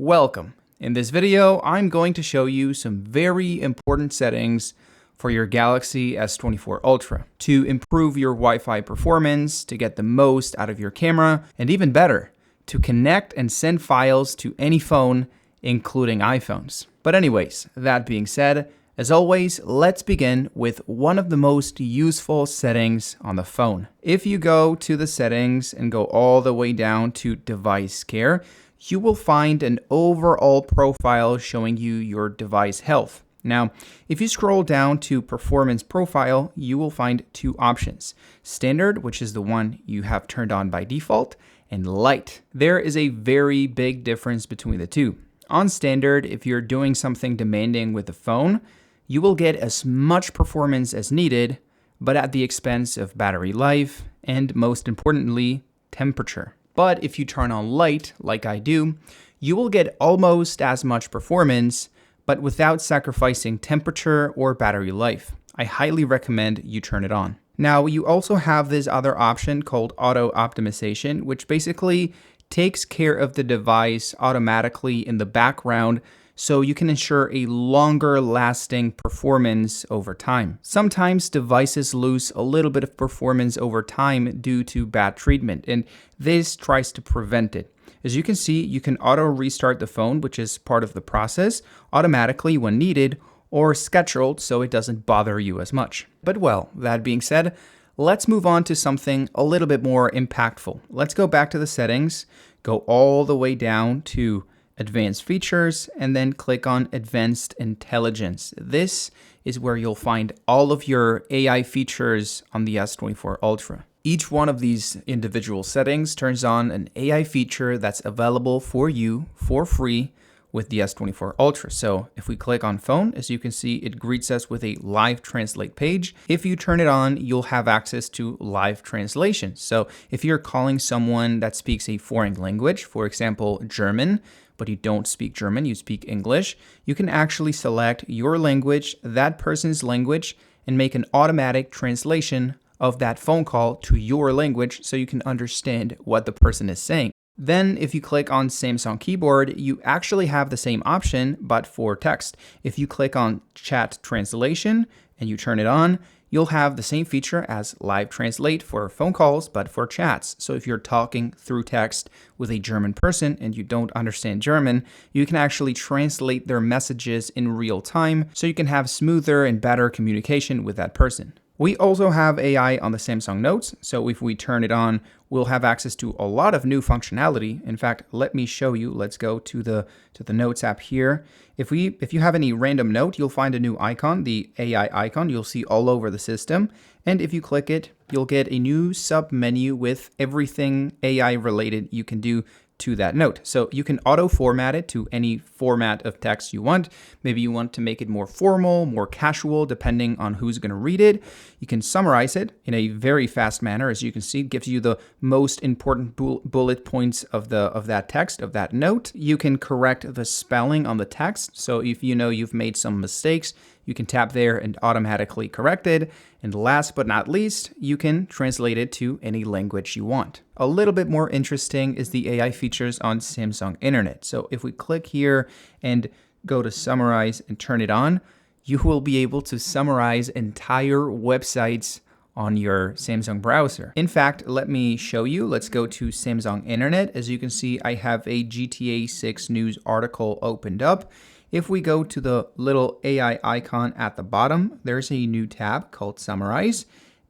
Welcome. In this video, I'm going to show you some very important settings for your Galaxy S24 Ultra to improve your Wi-Fi performance, to get the most out of your camera, and even better, to connect and send files to any phone, including iPhones. But anyways, that being said, as always, let's begin with one of the most useful settings on the phone. If you go to the settings and go all the way down to device care, you will find an overall profile showing you your device health. Now, if you scroll down to performance profile, you will find two options: standard, which is the one you have turned on by default, and light. There is a very big difference between the two. On standard, if you're doing something demanding with the phone, you will get as much performance as needed, but at the expense of battery life and, most importantly, temperature. But if you turn on light, like I do, you will get almost as much performance, but without sacrificing temperature or battery life. I highly recommend you turn it on. Now, you also have this other option called Automatization, which basically takes care of the device automatically in the background, so you can ensure a longer lasting performance over time. Sometimes devices lose a little bit of performance over time due to bad treatment, and this tries to prevent it. As you can see, you can auto restart the phone, which is part of the process, automatically when needed, or scheduled so it doesn't bother you as much. But well, that being said, let's move on to something a little bit more impactful. Let's go back to the settings, go all the way down to Advanced Features, and then click on Advanced Intelligence. This is where you'll find all of your AI features on the S24 Ultra. Each one of these individual settings turns on an AI feature that's available for you for free with the S24 Ultra. So if we click on phone, as you can see, it greets us with a live translate page. If you turn it on, you'll have access to live translation. So if you're calling someone that speaks a foreign language, for example, German, but you don't speak German, you speak English, you can actually select your language, that person's language, and make an automatic translation of that phone call to your language so you can understand what the person is saying. Then if you click on Samsung keyboard, you actually have the same option, but for text. If you click on chat translation and you turn it on, you'll have the same feature as live translate for phone calls, but for chats. So if you're talking through text with a German person and you don't understand German, you can actually translate their messages in real time so you can have smoother and better communication with that person. We also have AI on the Samsung Notes, so if we turn it on, we'll have access to a lot of new functionality. In fact, let me show you. Let's go to the Notes app here. If you have any random note, you'll find a new icon, the AI icon, you'll see all over the system. And if you click it, you'll get a new sub menu with everything AI related you can do to that note. So you can auto format it to any format of text you want. Maybe you want to make it more formal, more casual, depending on who's going to read it. You can summarize it in a very fast manner. As you can see, it gives you the most important bullet points of that text, of that note. You can correct the spelling on the text. So if you know you've made some mistakes, you can tap there and automatically correct it. And last but not least, you can translate it to any language you want. A little bit more interesting is the AI features on Samsung Internet. So if we click here and go to summarize and turn it on, you will be able to summarize entire websites on your Samsung browser. In fact, let me show you. Let's go to Samsung Internet. As you can see, I have a GTA 6 news article opened up. If we go to the little AI icon at the bottom, there's a new tab called Summarize.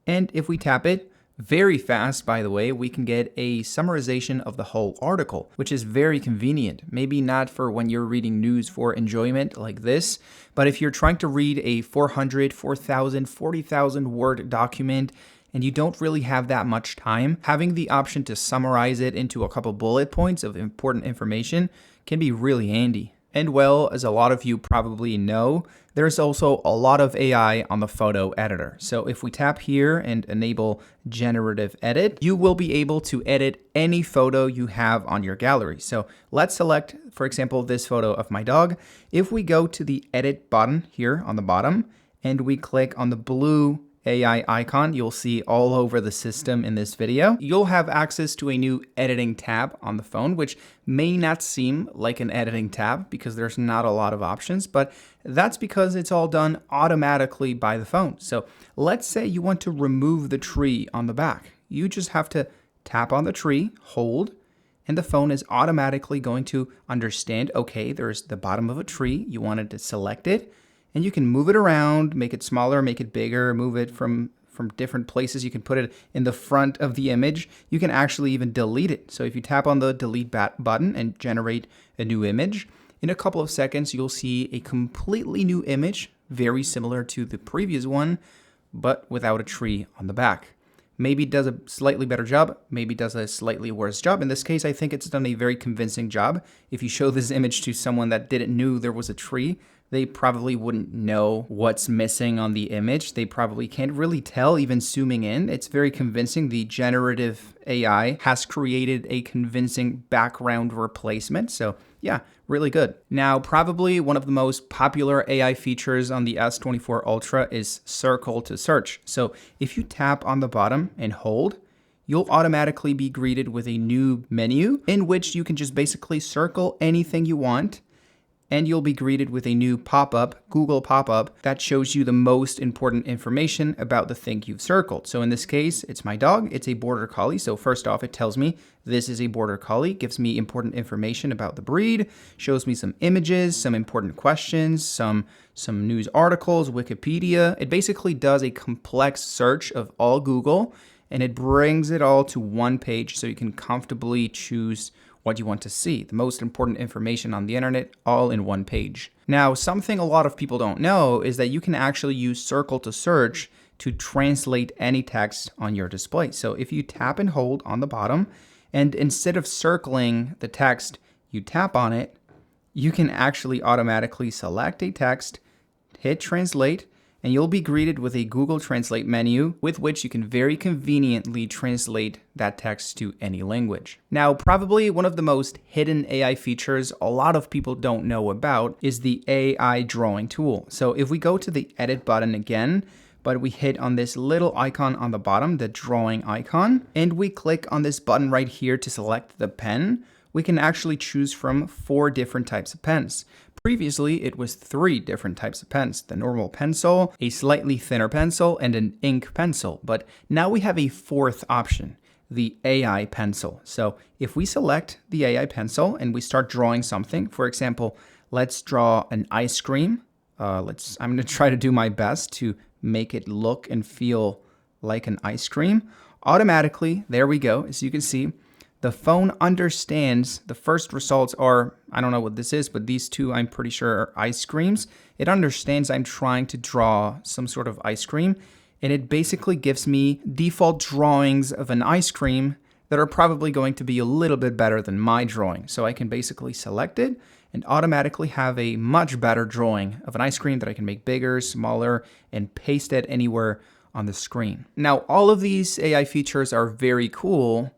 And if we tap it, very fast, by the way, we can get a summarization of the whole article, which is very convenient. Maybe not for when you're reading news for enjoyment like this, but if you're trying to read a 400, 4,000, 40,000 word document, and you don't really have that much time, having the option to summarize it into a couple bullet points of important information can be really handy. And well, as a lot of you probably know, there's also a lot of AI on the photo editor. So if we tap here and enable generative edit, you will be able to edit any photo you have on your gallery. So let's select, for example, this photo of my dog. If we go to the edit button here on the bottom and we click on the blue AI icon you'll see all over the system in this video. You'll have access to a new editing tab on the phone, which may not seem like an editing tab because there's not a lot of options, but that's because it's all done automatically by the phone. So let's say you want to remove the tree on the back. You just have to tap on the tree, hold, and the phone is automatically going to understand, okay, there's the bottom of a tree, you wanted to select it, and you can move it around, make it smaller, make it bigger, move it from different places. You can put it in the front of the image. You can actually even delete it. So if you tap on the delete button and generate a new image, in a couple of seconds, you'll see a completely new image, very similar to the previous one, but without a tree on the back. Maybe it does a slightly better job, maybe it does a slightly worse job. In this case, I think it's done a very convincing job. If you show this image to someone that didn't know there was a tree, they probably wouldn't know what's missing on the image. They probably can't really tell, even zooming in. It's very convincing. The generative AI has created a convincing background replacement. So yeah, really good. Now, probably one of the most popular AI features on the S24 Ultra is circle to search. So if you tap on the bottom and hold, you'll automatically be greeted with a new menu in which you can just basically circle anything you want, and you'll be greeted with a new pop-up, Google pop-up, that shows you the most important information about the thing you've circled. So in this case, it's my dog, it's a Border Collie. So first off, it tells me this is a Border Collie, gives me important information about the breed, shows me some images, some important questions, some news articles, Wikipedia. It basically does a complex search of all Google, and it brings it all to one page so you can comfortably choose what you want to see, the most important information on the internet, all in one page. Now, something a lot of people don't know is that you can actually use circle to search to translate any text on your display. So if you tap and hold on the bottom, and instead of circling the text, you tap on it, you can actually automatically select a text, hit translate, and you'll be greeted with a Google Translate menu with which you can very conveniently translate that text to any language. Now, probably one of the most hidden AI features a lot of people don't know about is the AI drawing tool. So if we go to the edit button again, but we hit on this little icon on the bottom, the drawing icon, and we click on this button right here to select the pen, we can actually choose from 4 different types of pens. Previously, it was 3 different types of pens, the normal pencil, a slightly thinner pencil, and an ink pencil. But now we have a 4th option, the AI pencil. So if we select the AI pencil and we start drawing something, for example, let's draw an ice cream. I'm going to try to do my best to make it look and feel like an ice cream. Automatically, there we go. As you can see, the phone understands the first results are, I don't know what this is, but these 2 I'm pretty sure are ice creams. It understands I'm trying to draw some sort of ice cream, and it basically gives me default drawings of an ice cream that are probably going to be a little bit better than my drawing. So I can basically select it and automatically have a much better drawing of an ice cream that I can make bigger, smaller, and paste it anywhere on the screen. Now, all of these AI features are very cool,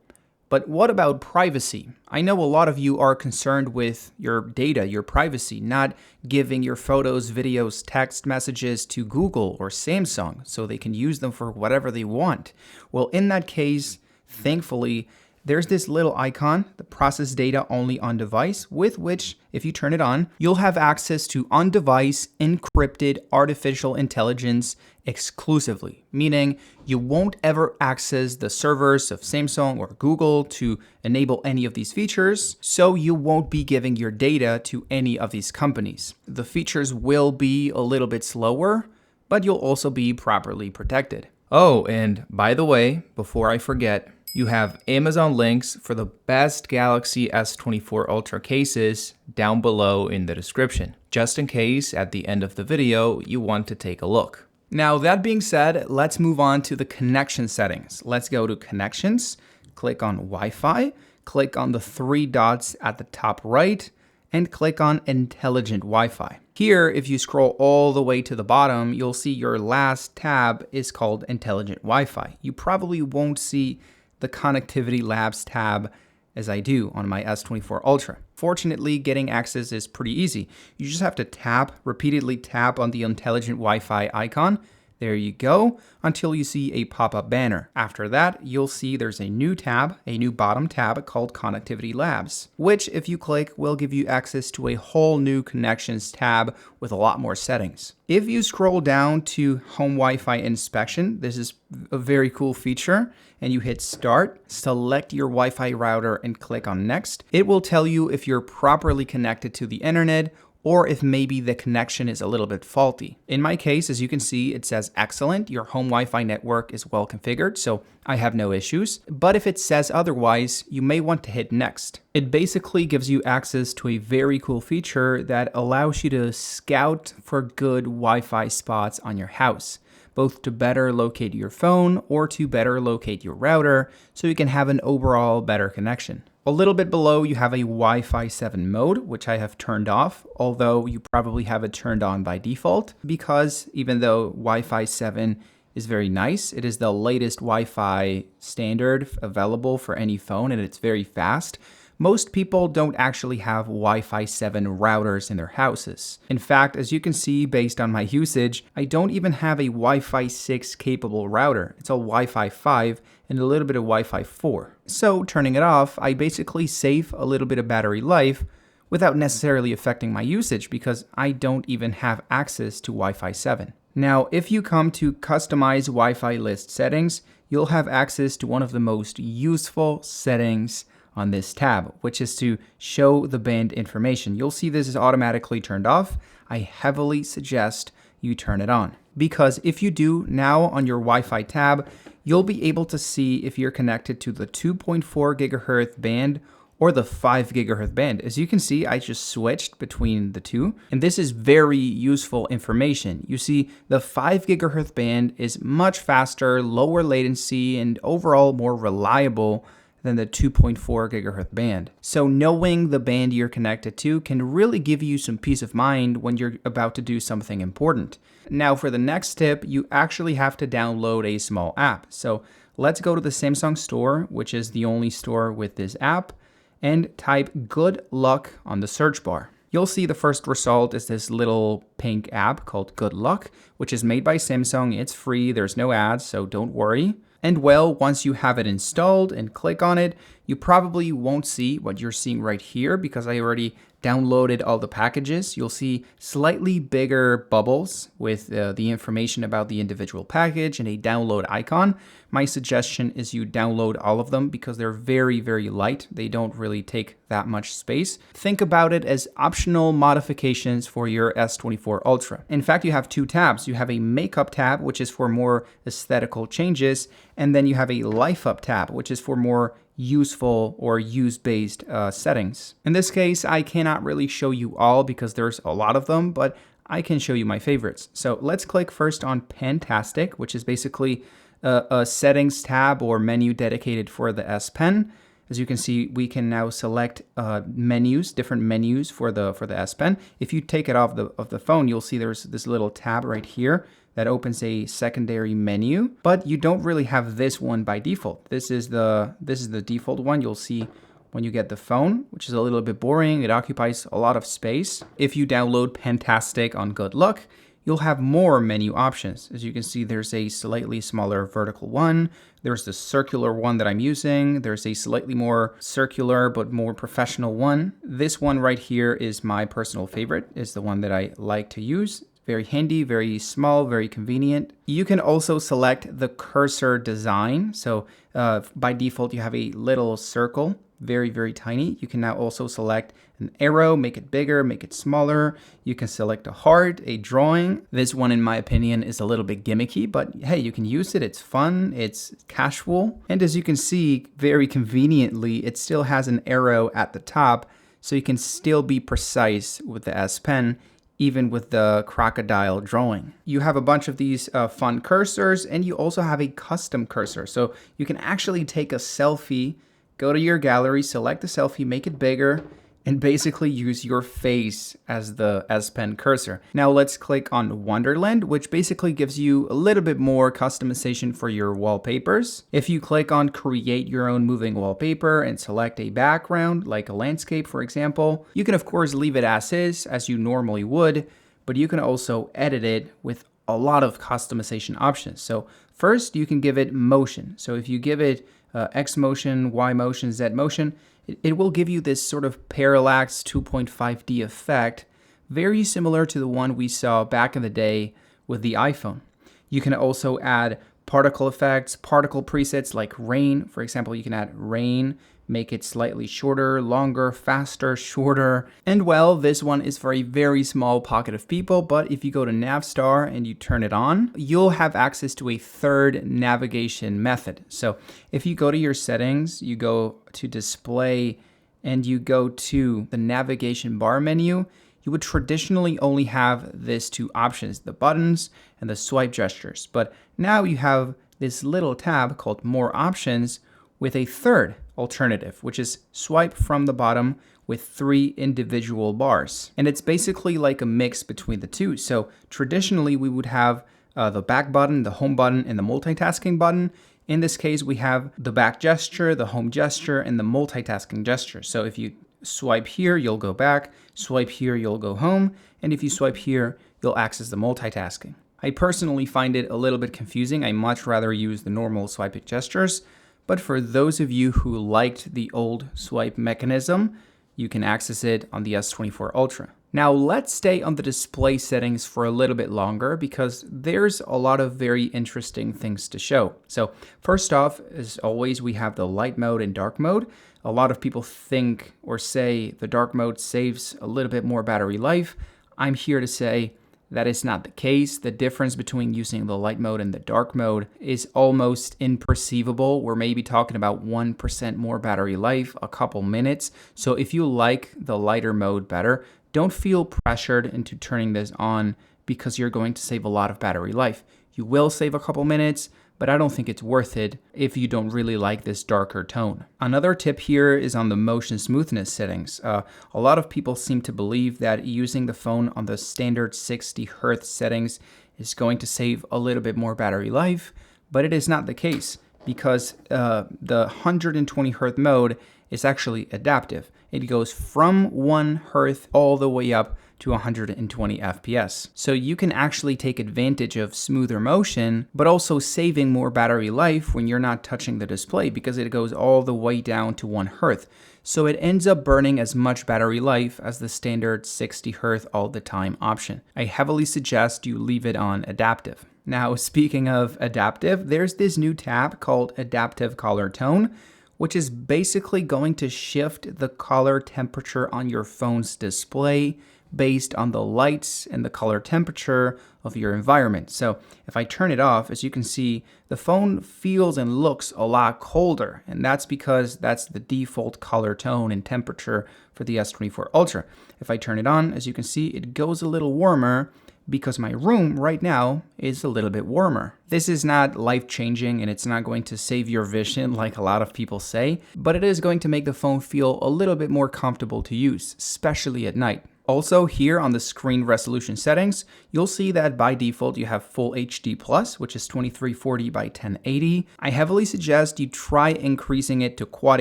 but what about privacy? I know a lot of you are concerned with your data, your privacy, not giving your photos, videos, text messages to Google or Samsung so they can use them for whatever they want. Well, in that case, thankfully, there's this little icon, the process data only on device, with which, if you turn it on, you'll have access to on-device encrypted artificial intelligence exclusively, meaning you won't ever access the servers of Samsung or Google to enable any of these features, so you won't be giving your data to any of these companies. The features will be a little bit slower, but you'll also be properly protected. Oh, and by the way, before I forget, you have Amazon links for the best Galaxy S24 Ultra cases down below in the description, just in case at the end of the video you want to take a look. Now, that being said, let's move on to the connection settings. Let's go to Connections, click on Wi-Fi, click on the 3 dots at the top right, and click on Intelligent Wi-Fi. Here, if you scroll all the way to the bottom, you'll see your last tab is called Intelligent Wi-Fi. You probably won't see the Connectivity Labs tab as I do on my S24 Ultra. Fortunately, getting access is pretty easy. You just have to repeatedly tap on the Intelligent Wi-Fi icon, There you go, until you see a pop-up banner. After that, you'll see there's a new tab, a new bottom tab called Connectivity Labs, which if you click will give you access to a whole new connections tab with a lot more settings. If you scroll down to Home Wi-Fi Inspection, this is a very cool feature, and you hit Start, select your Wi-Fi router and click on Next. It will tell you if you're properly connected to the internet or if maybe the connection is a little bit faulty. In my case, as you can see, it says excellent. Your home Wi-Fi network is well configured, so I have no issues. But if it says otherwise, you may want to hit next. It basically gives you access to a very cool feature that allows you to scout for good Wi-Fi spots on your house, both to better locate your phone or to better locate your router so you can have an overall better connection. A little bit below, you have a Wi-Fi 7 mode, which I have turned off, although you probably have it turned on by default, because even though Wi-Fi 7 is very nice, it is the latest Wi-Fi standard available for any phone, and it's very fast. Most people don't actually have Wi-Fi 7 routers in their houses. In fact, as you can see based on my usage, I don't even have a Wi-Fi 6 capable router. It's a Wi-Fi 5 and a little bit of Wi-Fi 4. So turning it off, I basically save a little bit of battery life without necessarily affecting my usage because I don't even have access to Wi-Fi 7. Now, if you come to customize Wi-Fi list settings, you'll have access to one of the most useful settings on this tab, which is to show the band information. You'll see this is automatically turned off. I heavily suggest you turn it on, because if you do, now on your Wi-Fi tab, you'll be able to see if you're connected to the 2.4 gigahertz band or the 5 gigahertz band. As you can see, I just switched between the two, and this is very useful information. You see, the 5 gigahertz band is much faster, lower latency, and overall more reliable than the 2.4 gigahertz band. So knowing the band you're connected to can really give you some peace of mind when you're about to do something important. Now for the next tip, you actually have to download a small app. So let's go to the Samsung store, which is the only store with this app, and type Good Luck on the search bar. You'll see the first result is this little pink app called Good Luck, which is made by Samsung. It's free, there's no ads, so don't worry. And well, once you have it installed and click on it, you probably won't see what you're seeing right here because I already downloaded all the packages. You'll see slightly bigger bubbles with the information about the individual package and a download icon. My suggestion is you download all of them because they're very, very light. They don't really take that much space. Think about it as optional modifications for your S24 Ultra. In fact, you have two tabs. You have a Makeup tab, which is for more aesthetical changes, and then you have a Life Up tab, which is for more useful or use-based settings. In this case, I cannot really show you all because there's a lot of them, but I can show you my favorites. So let's click first on Pentastic, which is basically a settings tab or menu dedicated for the S Pen. As you can see, we can now select menus, different menus for the S Pen. If you take it off the phone, you'll see there's this little tab right here that opens a secondary menu, but you don't really have this one by default. This is the default one you'll see when you get the phone, which is a little bit boring. It occupies a lot of space. If you download Pentastic on Good Luck, you'll have more menu options. As you can see, there's a slightly smaller vertical one. There's the circular one that I'm using. There's a slightly more circular but more professional one. This one right here is my personal favorite. It's the one that I like to use. Very handy, very small, very convenient. You can also select the cursor design. So by default, you have a little circle, very, very tiny. You can now also select an arrow, make it bigger, make it smaller. You can select a heart, a drawing. This one, in my opinion, is a little bit gimmicky, but hey, you can use it. It's fun, it's casual. And as you can see, very conveniently, it still has an arrow at the top, so you can still be precise with the S Pen, even with the crocodile drawing. You have a bunch of these fun cursors, and you also have a custom cursor. So you can actually take a selfie, go to your gallery, select the selfie, make it bigger, and basically use your face as the S Pen cursor. Now let's click on Wonderland, which basically gives you a little bit more customization for your wallpapers. If you click on Create Your Own Moving Wallpaper and select a background, like a landscape, for example, you can of course leave it as is, as you normally would, but you can also edit it with a lot of customization options. So first, you can give it motion. So if you give it X motion, Y motion, Z motion, it will give you this sort of parallax 2.5D effect, very similar to the one we saw back in the day with the iPhone. You can also add particle effects, particle presets like rain. For example, you can add rain, make it slightly shorter, longer, faster, shorter. And well, this one is for a very small pocket of people, but if you go to Navstar and you turn it on, you'll have access to a third navigation method. So if you go to your settings, you go to display, and you go to the navigation bar menu, you would traditionally only have these two options, the buttons and the swipe gestures. But now you have this little tab called More Options with a third alternative, which is swipe from the bottom with 3 individual bars. And it's basically like a mix between the two. So traditionally, we would have the back button, the home button, and the multitasking button. In this case, we have the back gesture, the home gesture, and the multitasking gesture. So if you swipe here, you'll go back, swipe here, you'll go home, and if you swipe here, you'll access the multitasking. I personally find it a little bit confusing. I much rather use the normal swipe gestures, but for those of you who liked the old swipe mechanism, you can access it on the S24 Ultra. Now let's stay on the display settings for a little bit longer because there's a lot of very interesting things to show. So first off, as always, we have the light mode and dark mode. A lot of people think or say the dark mode saves a little bit more battery life. I'm here to say that is not the case. The difference between using the light mode and the dark mode is almost imperceivable. We're maybe talking about 1% more battery life, a couple minutes. So if you like the lighter mode better, don't feel pressured into turning this on because you're going to save a lot of battery life. You will save a couple minutes, but I don't think it's worth it if you don't really like this darker tone. Another tip here is on the motion smoothness settings. A lot of people seem to believe that using the phone on the standard 60 Hz settings is going to save a little bit more battery life, but it is not the case because the 120 Hz mode is actually adaptive. It goes from 1 Hz all the way up to 120 FPS. So you can actually take advantage of smoother motion, but also saving more battery life when you're not touching the display because it goes all the way down to 1 Hz. So it ends up burning as much battery life as the standard 60 Hz all the time option. I heavily suggest you leave it on adaptive. Now, speaking of adaptive, there's this new tab called Adaptive Color Tone, which is basically going to shift the color temperature on your phone's display based on the lights and the color temperature of your environment. So if I turn it off, as you can see, the phone feels and looks a lot colder, and that's because that's the default color tone and temperature for the S24 Ultra. If I turn it on, as you can see, it goes a little warmer because my room right now is a little bit warmer. This is not life-changing and it's not going to save your vision like a lot of people say, but it is going to make the phone feel a little bit more comfortable to use, especially at night. Also, here on the screen resolution settings, you'll see that by default you have Full HD+, which is 2340 by 1080. I heavily suggest you try increasing it to Quad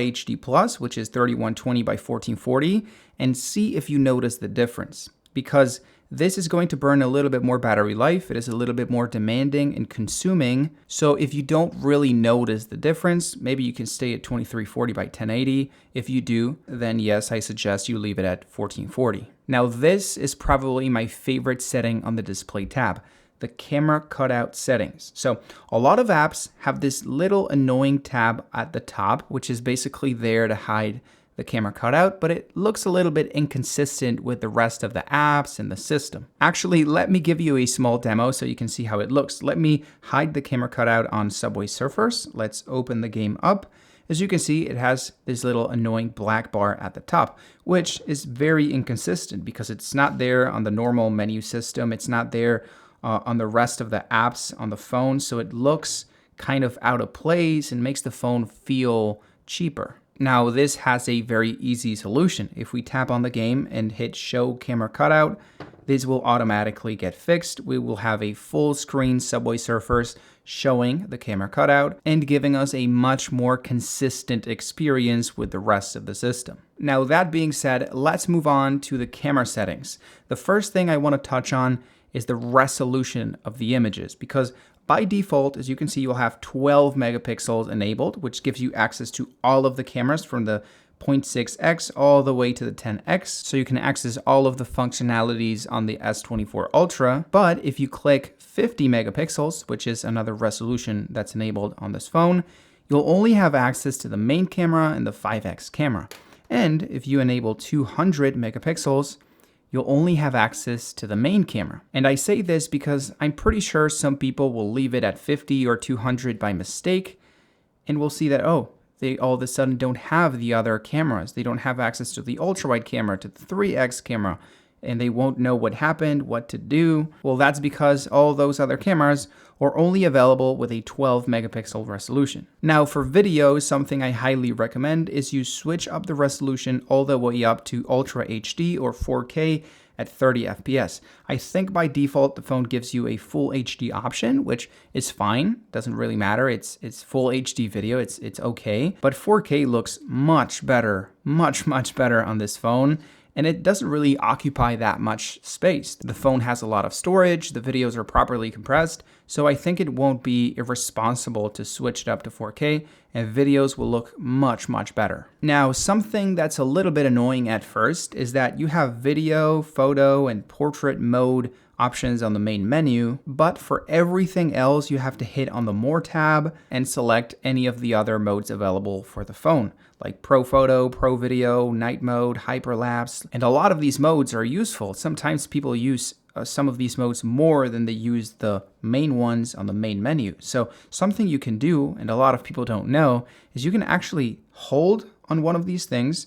HD+, which is 3120 by 1440, and see if you notice the difference. Because this is going to burn a little bit more battery life. It is a little bit more demanding and consuming. So if you don't really notice the difference, maybe you can stay at 2340 by 1080. If you do, then yes, I suggest you leave it at 1440. Now this is probably my favorite setting on the display tab, the camera cutout settings. So a lot of apps have this little annoying tab at the top, which is basically there to hide the camera cutout, but it looks a little bit inconsistent with the rest of the apps and the system. Actually, let me give you a small demo so you can see how it looks. Let me hide the camera cutout on Subway Surfers. Let's open the game up. As you can see, it has this little annoying black bar at the top, which is very inconsistent because it's not there on the normal menu system. It's not there on the rest of the apps on the phone. So it looks kind of out of place and makes the phone feel cheaper. Now, this has a very easy solution. If we tap on the game and hit Show Camera Cutout, this will automatically get fixed. We will have a full screen Subway Surfers showing the camera cutout and giving us a much more consistent experience with the rest of the system. Now, that being said, let's move on to the camera settings. The first thing I want to touch on is the resolution of the images, because by default, as you can see, you'll have 12 megapixels enabled, which gives you access to all of the cameras from the 0.6x all the way to the 10x. So you can access all of the functionalities on the S24 Ultra. But if you click 50 megapixels, which is another resolution that's enabled on this phone, you'll only have access to the main camera and the 5x camera. And if you enable 200 megapixels, you'll only have access to the main camera. And I say this because I'm pretty sure some people will leave it at 50 or 200 by mistake, and we'll see that, oh, they all of a sudden don't have the other cameras. They don't have access to the ultra-wide camera, to the 3x camera, and they won't know what happened, what to do. Well, that's because all those other cameras are only available with a 12 megapixel resolution. Now, for video, something I highly recommend is you switch up the resolution all the way up to Ultra HD or 4K at 30 FPS. I think by default, the phone gives you a full HD option, which is fine. Doesn't really matter. It's full HD video. It's okay. But 4K looks much better, much better on this phone. And it doesn't really occupy that much space. The phone has a lot of storage, the videos are properly compressed, so I think it won't be irresponsible to switch it up to 4K, and videos will look much better. Now, something that's a little bit annoying at first is that you have video, photo, and portrait mode options on the main menu, but for everything else, you have to hit on the More tab and select any of the other modes available for the phone, like Pro Photo, Pro Video, Night Mode, Hyperlapse, and a lot of these modes are useful. Sometimes people use some of these modes more than they use the main ones on the main menu. So something you can do, and a lot of people don't know, is you can actually hold on one of these things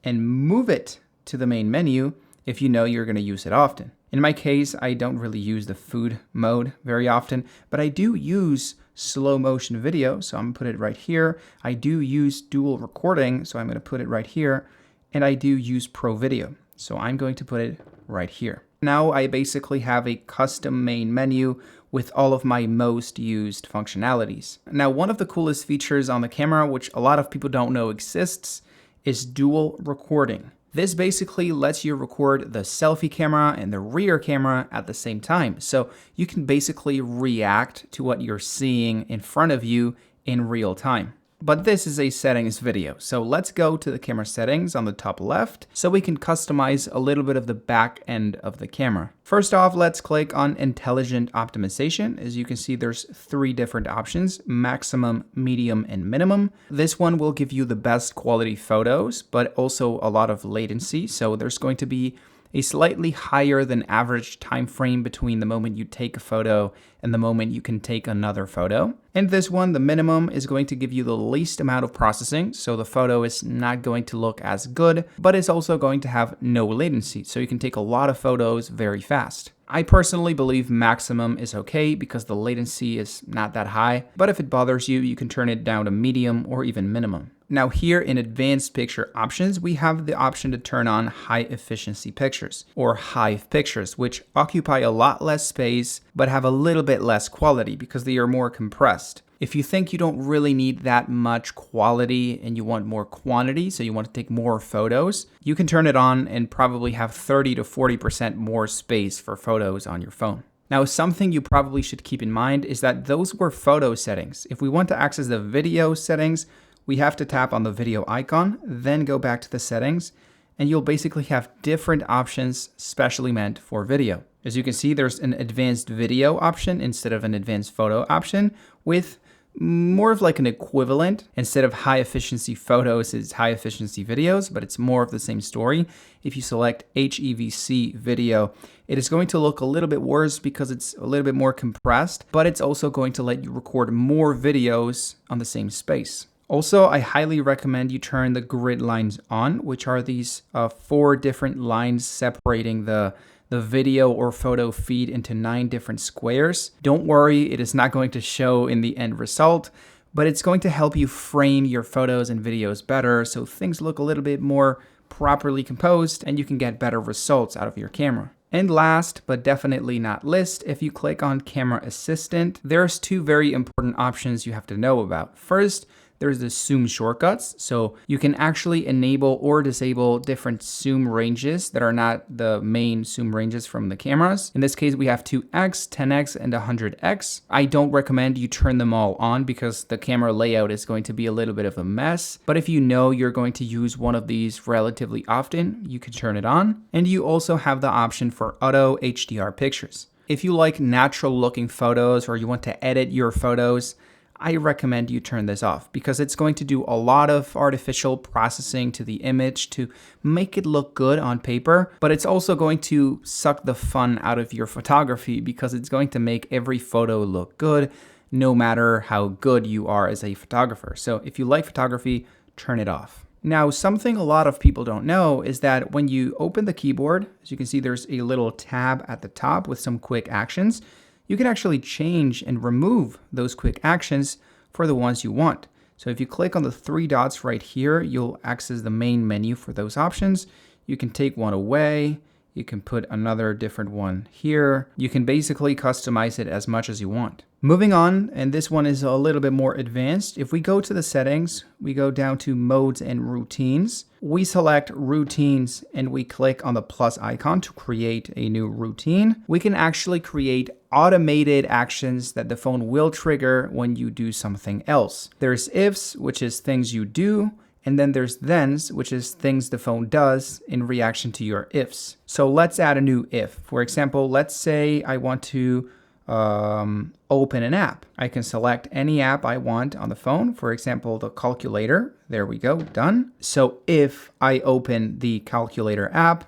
and move it to the main menu if you know you're going to use it often. In my case, I don't really use the food mode very often, but I do use slow motion video, so I'm gonna put it right here. I do use dual recording, so I'm gonna put it right here. And I do use Pro Video, so I'm going to put it right here. Now I basically have a custom main menu with all of my most used functionalities. Now, one of the coolest features on the camera, which a lot of people don't know exists, is dual recording. This basically lets you record the selfie camera and the rear camera at the same time. So you can basically react to what you're seeing in front of you in real time. But this is a settings video, so let's go to the camera settings on the top left so we can customize a little bit of the back end of the camera. First off, let's click on Intelligent Optimization. As you can see, there's 3 different options: maximum, medium, and minimum. This one will give you the best quality photos, but also a lot of latency. So there's going to be a slightly higher than average time frame between the moment you take a photo and the moment you can take another photo. And this one, the minimum, is going to give you the least amount of processing, so the photo is not going to look as good, but it's also going to have no latency, so you can take a lot of photos very fast. I personally believe maximum is okay because the latency is not that high, but if it bothers you, you can turn it down to medium or even minimum. Now here in Advanced Picture Options, we have the option to turn on High Efficiency Pictures, or HEIF pictures, which occupy a lot less space, but have a little bit less quality because they are more compressed. If you think you don't really need that much quality and you want more quantity, so you want to take more photos, you can turn it on and probably have 30 to 40% more space for photos on your phone. Now, something you probably should keep in mind is that those were photo settings. If we want to access the video settings, we have to tap on the video icon, then go back to the settings, and you'll basically have different options specially meant for video. As you can see, there's an advanced video option instead of an advanced photo option with more of like an equivalent. Instead of high efficiency photos, it's high efficiency videos, but it's more of the same story. If you select HEVC video, it is going to look a little bit worse because it's a little bit more compressed, but it's also going to let you record more videos on the same space. Also, I highly recommend you turn the grid lines on, which are these 4 different lines separating the video or photo feed into 9 different squares. Don't worry, it is not going to show in the end result, but it's going to help you frame your photos and videos better so things look a little bit more properly composed and you can get better results out of your camera. And last, but definitely not least, if you click on Camera Assistant, there's two very important options you have to know about. First, there's the zoom shortcuts. So you can actually enable or disable different zoom ranges that are not the main zoom ranges from the cameras. In this case, we have 2x, 10x, and 100x. I don't recommend you turn them all on because the camera layout is going to be a little bit of a mess. But if you know you're going to use one of these relatively often, you can turn it on. And you also have the option for auto HDR pictures. If you like natural looking photos or you want to edit your photos, I recommend you turn this off because it's going to do a lot of artificial processing to the image to make it look good on paper, but it's also going to suck the fun out of your photography because it's going to make every photo look good no matter how good you are as a photographer. So if you like photography, turn it off. Now, something a lot of people don't know is that when you open the keyboard, as you can see, there's a little tab at the top with some quick actions. You can actually change and remove those quick actions for the ones you want. So if you click on the three dots right here, you'll access the main menu for those options. You can take one away. You can put another different one here. You can basically customize it as much as you want. Moving on, and this one is a little bit more advanced. If we go to the settings, we go down to modes and routines. We select routines and we click on the plus icon to create a new routine. We can actually create automated actions that the phone will trigger when you do something else. There's ifs, which is things you do. And then there's thens, which is things the phone does in reaction to your ifs. So let's add a new if. For example, let's say I want to open an app. I can select any app I want on the phone. For example, the calculator. There we go, done. So if I open the calculator app,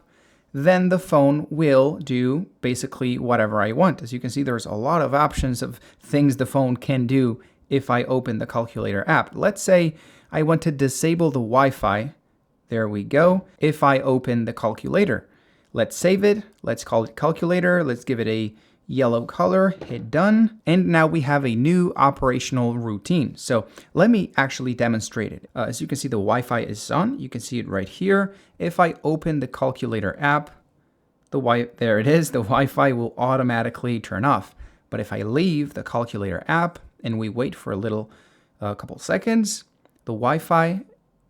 then the phone will do basically whatever I want. As you can see, there's a lot of options of things the phone can do if I open the calculator app. Let's say I want to disable the Wi-Fi. There we go. If I open the calculator, let's save it. Let's call it calculator. Let's give it a yellow color, hit done. And now we have a new operational routine. So let me actually demonstrate it. As you can see, the Wi-Fi is on. You can see it right here. If I open the calculator app, there it is. The Wi-Fi will automatically turn off. But if I leave the calculator app and we wait for a couple seconds, the Wi-Fi,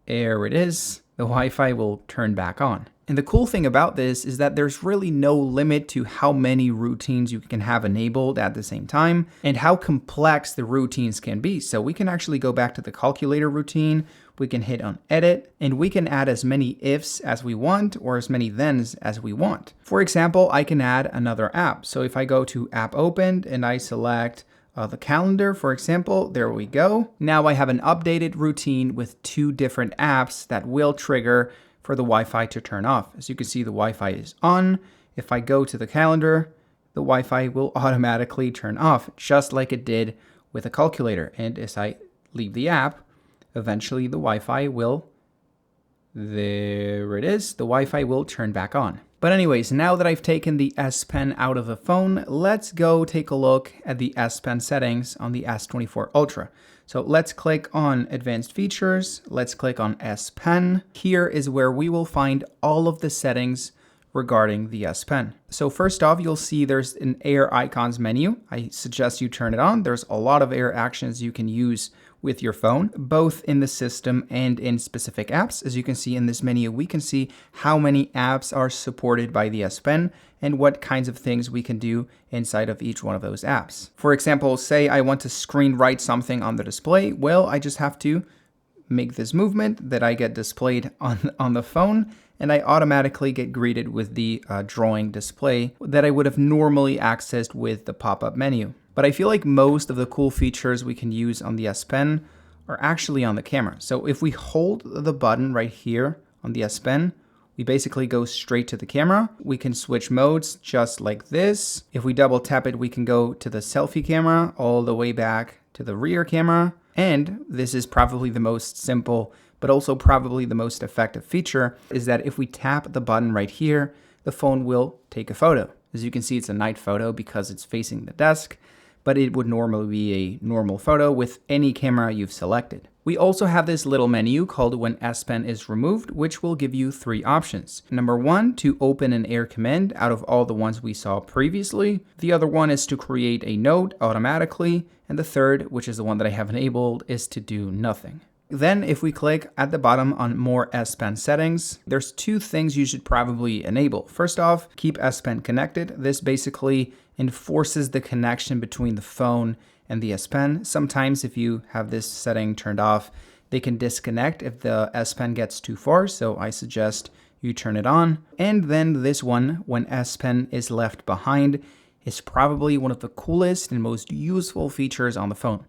there it is, the Wi-Fi will turn back on. And the cool thing about this is that there's really no limit to how many routines you can have enabled at the same time and how complex the routines can be. So we can actually go back to the calculator routine, we can hit on edit, and we can add as many ifs as we want or as many thens as we want. For example, I can add another app. So if I go to app opened and I select the calendar, for example, there we go. Now I have an updated routine with two different apps that will trigger for the Wi-Fi to turn off. As you can see, the Wi-Fi is on. If I go to the calendar, the Wi-Fi will automatically turn off, just like it did with a calculator. And as I leave the app, eventually the Wi-Fi will, there it is, the Wi-Fi will turn back on. But anyways, now that I've taken the S Pen out of the phone, let's go take a look at the S Pen settings on the S24 Ultra. So let's click on Advanced Features. Let's click on S Pen. Here is where we will find all of the settings regarding the S Pen. So first off, you'll see there's an Air Icons menu. I suggest you turn it on. There's a lot of Air actions you can use with your phone, both in the system and in specific apps. As you can see in this menu, we can see how many apps are supported by the S Pen and what kinds of things we can do inside of each one of those apps. For example, say I want to screen write something on the display. Well, I just have to make this movement that I get displayed on the phone, and I automatically get greeted with the drawing display that I would have normally accessed with the pop-up menu. But I feel like most of the cool features we can use on the S Pen are actually on the camera. So if we hold the button right here on the S Pen, we basically go straight to the camera. We can switch modes just like this. If we double tap it, we can go to the selfie camera all the way back to the rear camera. And this is probably the most simple, but also probably the most effective feature, is that if we tap the button right here, the phone will take a photo. As you can see, it's a night photo because it's facing the desk, but it would normally be a normal photo with any camera you've selected. We also have this little menu called When S Pen is removed, which will give you 3 options. Number 1, to open an air command out of all the ones we saw previously. The other one is to create a note automatically. And the third, which is the one that I have enabled, is to do nothing. Then if we click at the bottom on More S Pen settings, there's 2 things you should probably enable. First off, keep S Pen connected. This basically enforces the connection between the phone and the S Pen. Sometimes if you have this setting turned off, they can disconnect if the S Pen gets too far, so I suggest you turn it on. And then this one, When S Pen is left behind, is probably one of the coolest and most useful features on the phone.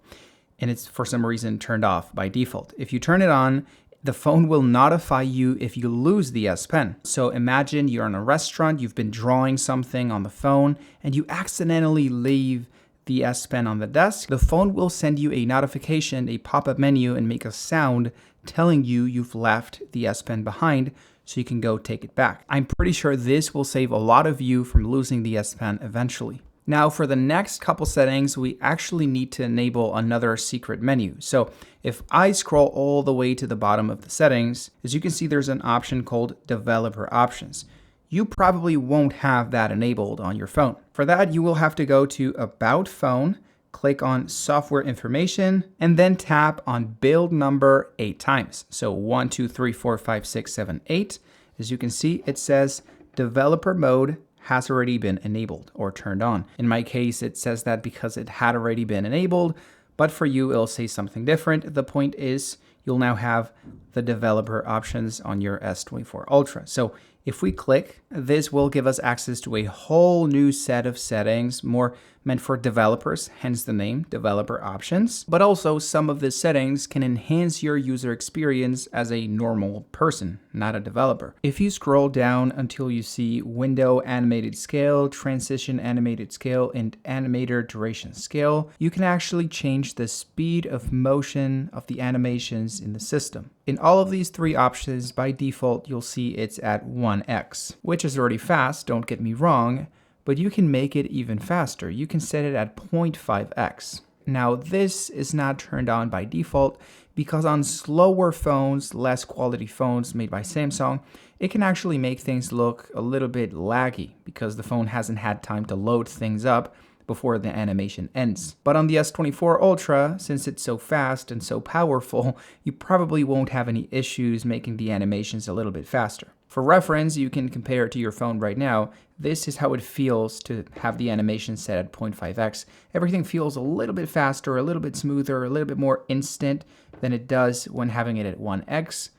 And it's for some reason turned off by default. If you turn it on, the phone will notify you if you lose the S Pen. So imagine you're in a restaurant, you've been drawing something on the phone, and you accidentally leave the S Pen on the desk. The phone will send you a notification, a pop-up menu, and make a sound telling you you've left the S Pen behind, so you can go take it back. I'm pretty sure this will save a lot of you from losing the S Pen eventually. Now for the next couple settings, we actually need to enable another secret menu. So if I scroll all the way to the bottom of the settings, as you can see, there's an option called Developer Options. You probably won't have that enabled on your phone. For that, you will have to go to About Phone, click on Software Information, and then tap on Build Number 8 times. So 1, 2, 3, 4, 5, 6, 7, 8. As you can see, it says Developer Mode has already been enabled or turned on. In my case, it says that because it had already been enabled, but for you, it'll say something different. The point is, you'll now have the developer options on your S24 Ultra. So if we click, this will give us access to a whole new set of settings, more meant for developers, hence the name, Developer Options. But also some of the settings can enhance your user experience as a normal person, not a developer. If you scroll down until you see Window Animated Scale, Transition Animated Scale, and Animator Duration Scale, you can actually change the speed of motion of the animations in the system. In all of these 3 options, by default, you'll see it's at 1x, which is already fast, don't get me wrong, but you can make it even faster. You can set it at 0.5x. Now, this is not turned on by default because on slower phones, less quality phones made by Samsung, it can actually make things look a little bit laggy because the phone hasn't had time to load things up before the animation ends. But on the S24 Ultra, since it's so fast and so powerful, you probably won't have any issues making the animations a little bit faster. For reference, you can compare it to your phone right now. This is how it feels to have the animation set at 0.5x. Everything feels a little bit faster, a little bit smoother, a little bit more instant than it does when having it at 1x.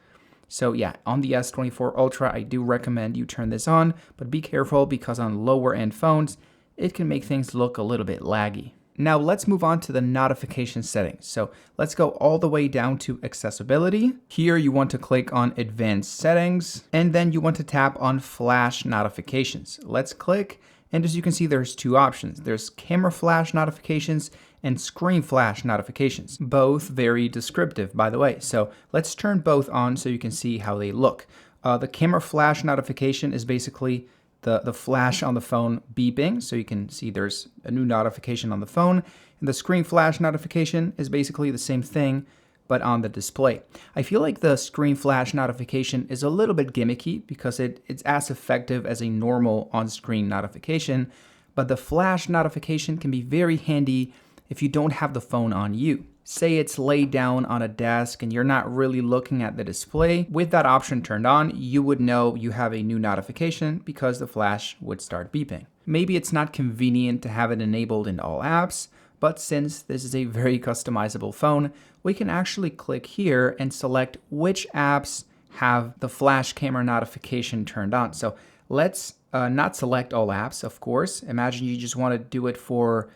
So yeah, on the S24 Ultra, I do recommend you turn this on, but be careful because on lower end phones, it can make things look a little bit laggy. Now let's move on to the notification settings. So let's go all the way down to accessibility. Here you want to click on advanced settings, and then you want to tap on flash notifications. Let's click, and as you can see, there's 2 options. There's camera flash notifications and screen flash notifications, both very descriptive, by the way. So let's turn both on so you can see how they look. The camera flash notification is basically the flash on the phone beeping, so you can see there's a new notification on the phone. And the screen flash notification is basically the same thing, but on the display. I feel like the screen flash notification is a little bit gimmicky because it's as effective as a normal on-screen notification, but the flash notification can be very handy if you don't have the phone on you. Say it's laid down on a desk and you're not really looking at the display. With that option turned on, you would know you have a new notification because the flash would start beeping. Maybe it's not convenient to have it enabled in all apps, but since this is a very customizable phone, we can actually click here and select which apps have the flash camera notification turned on. So let's not select all apps, of course. Imagine you just want to do it for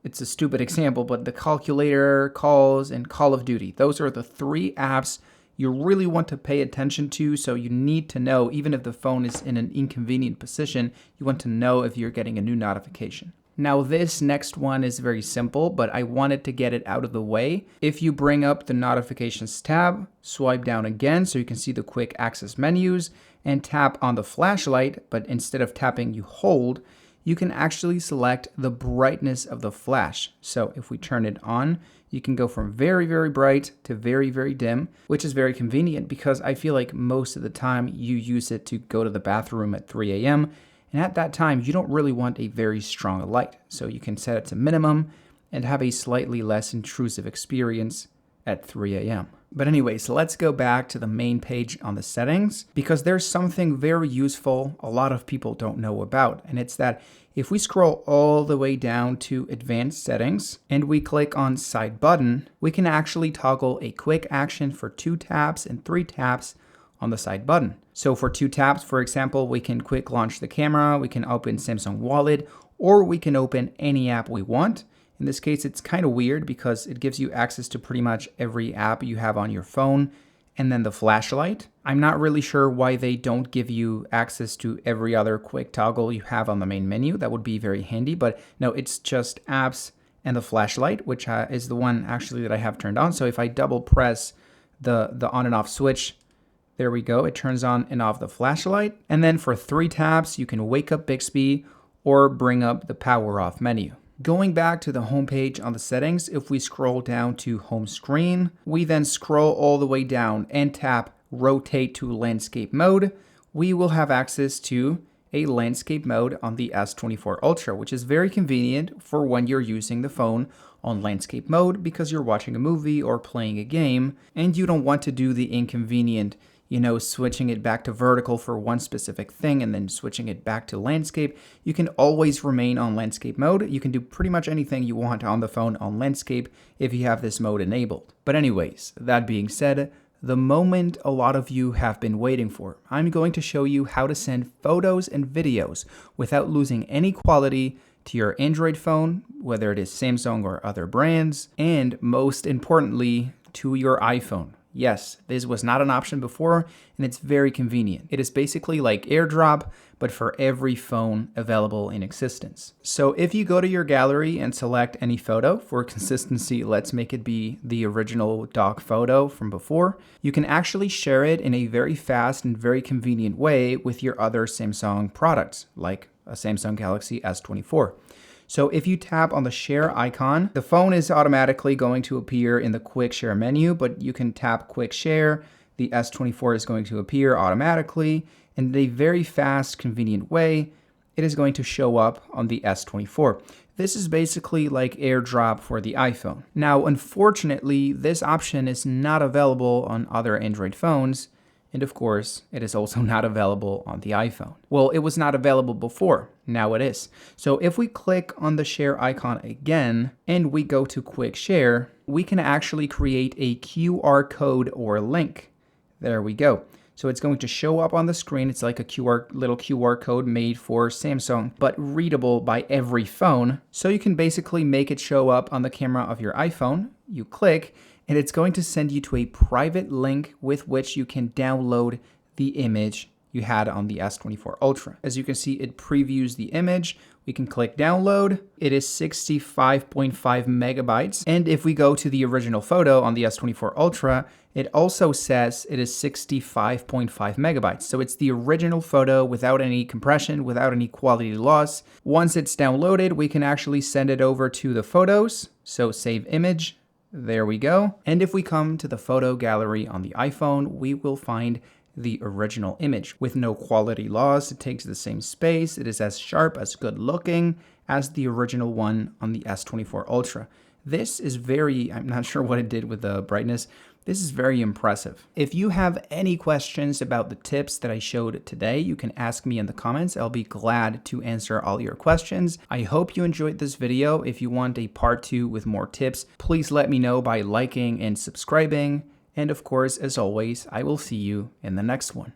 it's a stupid example, but the calculator, calls, and Call of Duty. Those are the 3 apps you really want to pay attention to. So you need to know, even if the phone is in an inconvenient position, you want to know if you're getting a new notification. Now this next one is very simple, but I wanted to get it out of the way. If you bring up the notifications tab, swipe down again so you can see the quick access menus, and tap on the flashlight, but instead of tapping, you hold, you can actually select the brightness of the flash. So if we turn it on, you can go from very, very bright to very, very dim, which is very convenient because I feel like most of the time you use it to go to the bathroom at 3 a.m. And at that time, you don't really want a very strong light. So you can set it to minimum and have a slightly less intrusive experience at 3 a.m. But anyways, let's go back to the main page on the settings because there's something very useful a lot of people don't know about. And it's that if we scroll all the way down to advanced settings and we click on side button, we can actually toggle a quick action for 2 taps and 3 taps on the side button. So for 2 taps, for example, we can quick launch the camera, we can open Samsung Wallet, or we can open any app we want. In this case, it's kind of weird because it gives you access to pretty much every app you have on your phone and then the flashlight. I'm not really sure why they don't give you access to every other quick toggle you have on the main menu. That would be very handy, but no, it's just apps and the flashlight, which is the one actually that I have turned on. So if I double press the on and off switch, there we go. It turns on and off the flashlight. And then for 3 taps, you can wake up Bixby or bring up the power off menu. Going back to the home page on the settings, if we scroll down to home screen, we then scroll all the way down and tap rotate to landscape mode, we will have access to a landscape mode on the S24 Ultra, which is very convenient for when you're using the phone on landscape mode because you're watching a movie or playing a game and you don't want to do the inconvenient switching it back to vertical for one specific thing and then switching it back to landscape. You can always remain on landscape mode. You can do pretty much anything you want on the phone on landscape if you have this mode enabled. But anyways, that being said, the moment a lot of you have been waiting for, I'm going to show you how to send photos and videos without losing any quality to your Android phone, whether it is Samsung or other brands, and most importantly, to your iPhone. Yes, this was not an option before, and it's very convenient. It is basically like AirDrop, but for every phone available in existence. So if you go to your gallery and select any photo, for consistency, let's make it be the original dock photo from before, you can actually share it in a very fast and very convenient way with your other Samsung products, like a Samsung Galaxy S24. So if you tap on the share icon, the phone is automatically going to appear in the quick share menu, but you can tap quick share. The S24 is going to appear automatically, and in a very fast, convenient way, it is going to show up on the S24. This is basically like AirDrop for the iPhone. Now, unfortunately, this option is not available on other Android phones, and of course, it is also not available on the iPhone. Well, it was not available before, now it is. So if we click on the share icon again, and we go to quick share, we can actually create a QR code or link. There we go. So it's going to show up on the screen. It's like a little QR code made for Samsung, but readable by every phone. So you can basically make it show up on the camera of your iPhone. You click, and it's going to send you to a private link with which you can download the image you had on the S24 Ultra. As you can see, it previews the image. We can click download. It is 65.5 megabytes. And if we go to the original photo on the S24 Ultra, it also says it is 65.5 megabytes. So it's the original photo without any compression, without any quality loss. Once it's downloaded, we can actually send it over to the photos. So save image. There we go. And if we come to the photo gallery on the iPhone, we will find the original image with no quality loss. It takes the same space. It is as sharp, as good looking as the original one on the S24 Ultra. This is I'm not sure what it did with the brightness. This is very impressive. If you have any questions about the tips that I showed today, you can ask me in the comments. I'll be glad to answer all your questions. I hope you enjoyed this video. If you want a part 2 with more tips, please let me know by liking and subscribing. And of course, as always, I will see you in the next one.